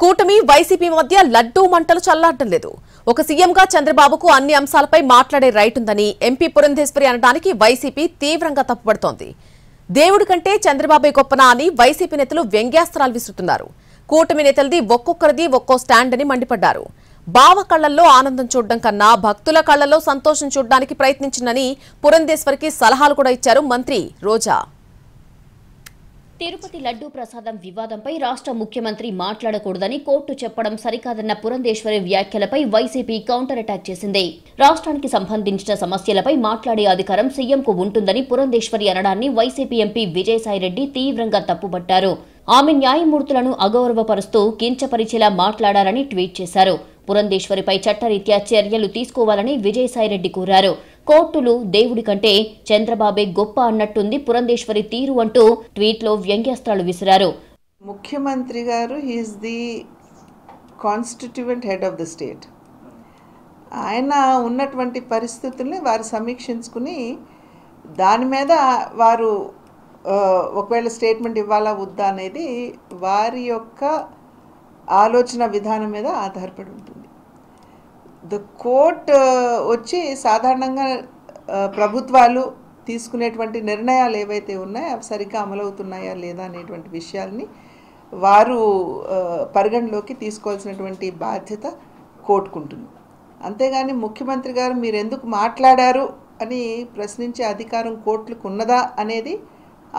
కూటమి వైసీపీ మధ్య లడ్డూ మంటలు చల్లారడం లేదు. ఒక సీఎంగా చంద్రబాబుకు అన్ని అంశాలపై మాట్లాడే రైట్ ఉందని ఎంపీ పురంధేశ్వరి అనడానికి వైసీపీ తీవ్రంగా తప్పుపడుతోంది. దేవుడి కంటే చంద్రబాబే గొప్పనా అని వైసీపీ నేతలు వ్యంగ్యాస్త్రాలు విసురుతున్నారు. కూటమి నేతలది ఒక్కొక్కరిది ఒక్కో స్టాండ్ అని మండిపడ్డారు. బావ కళ్లల్లో ఆనందం చూడడం కన్నా భక్తుల కళ్లలో సంతోషం చూడడానికి ప్రయత్నించిందని పురంధేశ్వరికి సలహాలు కూడా ఇచ్చారు మంత్రి రోజా. తిరుపతి లడ్డూ ప్రసాదం వివాదంపై రాష్ట్ర ముఖ్యమంత్రి మాట్లాడకూడదని కోర్టు చెప్పడం సరికాదన్న పురంధేశ్వరి వ్యాఖ్యలపై వైసీపీ కౌంటర్ అటాక్ చేసింది. రాష్ట్రానికి సంబంధించిన సమస్యలపై మాట్లాడే అధికారం సీఎంకు ఉంటుందని పురంధేశ్వరి అనడాన్ని వైసీపీ ఎంపీ విజయసాయిరెడ్డి తీవ్రంగా తప్పుపట్టారు. ఆమె న్యాయమూర్తులను అగౌరవపరుస్తూ కించపరిచేలా మాట్లాడారని ట్వీట్ చేశారు. పురంధేశ్వరిపై చట్టరీత్యా చర్యలు తీసుకోవాలని విజయసాయిరెడ్డి కోరారు. కోర్టులు దేవుడి కంటే చంద్రబాబే గొప్ప అన్నట్టుంది పురంధేశ్వరి తీరు అంటూ ట్వీట్లో వ్యంగ్యాస్త్రాలు విసిరారు. ముఖ్యమంత్రి గారు he is the constituent head of the state. ఆయన ఉన్నటువంటి పరిస్థితుల్ని వారు సమీక్షించుకుని దాని మీద వారు ఒకవేళ స్టేట్మెంట్ ఇవ్వాలా వద్దా అనేది వారి యొక్క ఆలోచన విధానం మీద ఆధారపడి ఉంటుంది. ద కోర్ట్ వచ్చి సాధారణంగా ప్రభుత్వాలు తీసుకునేటువంటి నిర్ణయాలు ఏవైతే ఉన్నాయో అవి సరిగ్గా అమలవుతున్నాయా లేదా అనేటువంటి విషయాల్ని వారు పరిగణలోకి తీసుకోవాల్సినటువంటి బాధ్యత కోర్టుకుంటుంది. అంతేగాని ముఖ్యమంత్రి గారు మీరు ఎందుకు మాట్లాడారు అని ప్రశ్నించే అధికారం కోర్టులకు ఉన్నదా అనేది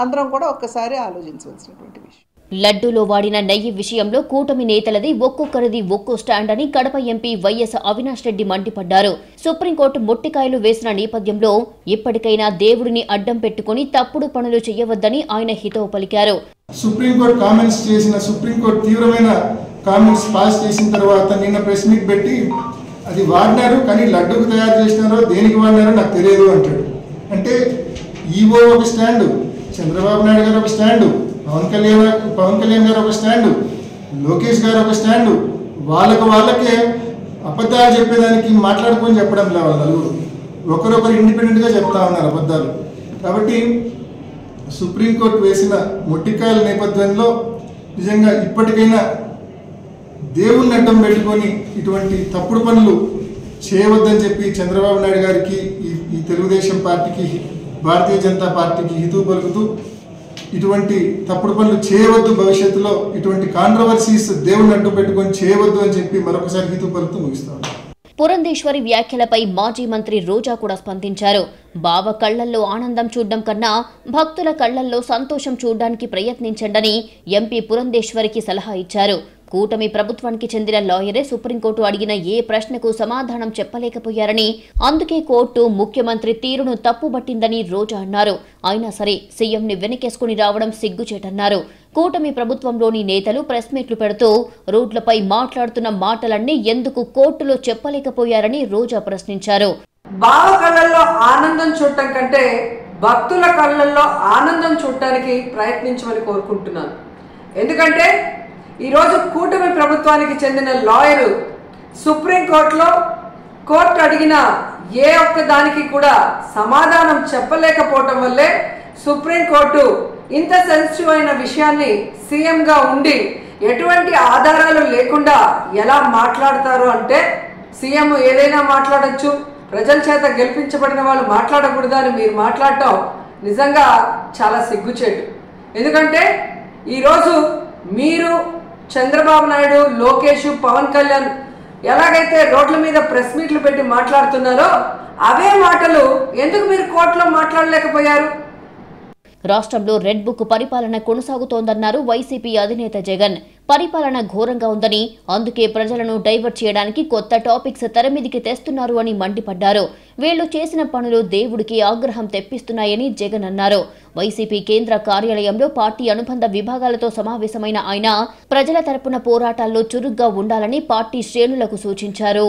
అందరం కూడా ఒక్కసారి ఆలోచించవలసినటువంటి విషయం. లడ్డూలో వాడిన నెయ్యి విషయంలో కూటమి నేతలది ఒక్కొక్కరిది ఒక్కో స్టాండ్ అని కడప ఎంపీ వైఎస్ అవినాష్ రెడ్డి మండిపడ్డారు. సుప్రీంకోర్టు మొట్టికాయలు వేసిన నేపథ్యంలో ఇప్పటికైనా దేవుడిని అడ్డం పెట్టుకుని తప్పుడు పనులు చేయవద్దని ఆయన హితవు పలికారు. సుప్రీంకోర్టు కామెంట్స్ చేసిన సుప్రీంకోర్టు తీవ్రమైన కామెంట్స్ పాస్ చేసిన తర్వాత నిన్న ప్రెస్ మీట్ పెట్టి అది వాడినారు కానీ లడ్డూకు తయారు చేసినారో దేనికి వాడినారో నాకు తెలియదు అంటాడు. అంటే ఈవో ఒక స్టాండు, చంద్రబాబు నాయుడు గారు ఒక స్టాండు, పవన్ కళ్యాణ్ గారు ఒక స్టాండు, లోకేష్ గారు ఒక స్టాండు, వాళ్ళకే అబద్ధాలు చెప్పేదానికి మాట్లాడుకొని చెప్పడం లేదు. నలుగురు ఒకరొకరు ఇండిపెండెంట్గా చెప్తా ఉన్నారు అబద్ధాలు. కాబట్టి సుప్రీంకోర్టు వేసిన మొట్టికాయల నేపథ్యంలో నిజంగా ఇప్పటికైనా దేవుణ్ణి అడ్డం పెట్టుకొని ఇటువంటి తప్పుడు పనులు చేయవద్దని చెప్పి చంద్రబాబు నాయుడు గారికి ఈ తెలుగుదేశం పార్టీకి భారతీయ జనతా పార్టీకి హితవు పలుకుతూ ఇటువంటి తప్పుడు పనులు చేయవద్దు, భవిష్యత్తులో ఇటువంటి కాంట్రవర్సీస్ దేవుణ్ణి అడ్డు పెట్టుకొని చేయవద్దు అని చెప్పి మరొకసారి హితవు పలుకుతూ ముగిస్తాను. పురంధేశ్వరి వ్యాఖ్యలపై మాజీ మంత్రి రోజా కూడా స్పందించారు. బావ కళ్లల్లో ఆనందం చూడడం కన్నా భక్తుల కళ్లల్లో సంతోషం చూడడానికి ప్రయత్నించండని ఎంపీ పురంధేశ్వరికి సలహా ఇచ్చారు. కూటమి ప్రభుత్వానికి చెందిన లాయరే సుప్రీంకోర్టు అడిగిన ఏ ప్రశ్నకు సమాధానం చెప్పలేకపోయారని, అందుకే కోర్టు ముఖ్యమంత్రి తీరును తప్పుబట్టిందని రోజా అన్నారు. అయినా సరే సీఎంని వెనకేసుకుని రావడం సిగ్గుచేటన్నారు. కూటమి ప్రభుత్వంలోని నేతలు ప్రెస్ మీట్లు పెడుతూ రోడ్లపై మాట్లాడుతున్న మాటలన్నీ ఎందుకు కోర్టులో చెప్పలేకపోయారని రోజా ప్రశ్నించారు. బావ కళ్ళల్లో ఆనందం చూడటం కంటే భక్తుల కళ్ళల్లో ఆనందం చూడటానికి ప్రయత్నించమని కోరుకుంటున్నాను. ఎందుకంటే ఈరోజు కూటమి ప్రభుత్వానికి చెందిన లాయరు సుప్రీంకోర్టులో కోర్టు అడిగిన ఏ ఒక్క దానికి కూడా సమాధానం చెప్పలేకపోవటం వల్లే సుప్రీంకోర్టు ఇంత సెన్సిటివ్ అయిన విషయాన్ని సీఎంగా ఉండి ఎటువంటి ఆధారాలు లేకుండా ఎలా మాట్లాడతారు అంటే, సీఎం ఏదైనా మాట్లాడచ్చు, ప్రజల చేత గెలిపించబడిన వాళ్ళు మాట్లాడకూడదు అని మీరు మాట్లాడటం నిజంగా చాలా సిగ్గుచేటు. ఎందుకంటే ఈరోజు మీరు చంద్రబాబు నాయుడు, లోకేష్, పవన్ కళ్యాణ్ ఎలాగైతే రోడ్ల మీద ప్రెస్ మీట్లు పెట్టి మాట్లాడుతున్నారో అవే మాటలు ఎందుకు మీరు కోర్టులో మాట్లాడలేకపోయారు? రాష్ట్రంలో రెడ్ బుక్ పరిపాలన కొనసాగుతోందన్నారు వైసీపీ అధినేత జగన్. పరిపాలన ఘోరంగా ఉందని, అందుకే ప్రజలను డైవర్ట్ చేయడానికి కొత్త టాపిక్స్ తెరమీదికి తెస్తున్నారు అని మండిపడ్డారు. వీళ్లు చేసిన పనులు దేవుడికి ఆగ్రహం తెప్పిస్తున్నాయని జగన్ అన్నారు. వైసీపీ కేంద్ర కార్యాలయంలో పార్టీ అనుబంధ విభాగాలతో సమావేశమైన ఆయన ప్రజల తరపున పోరాటాల్లో చురుగ్గా ఉండాలని పార్టీ శ్రేణులకు సూచించారు.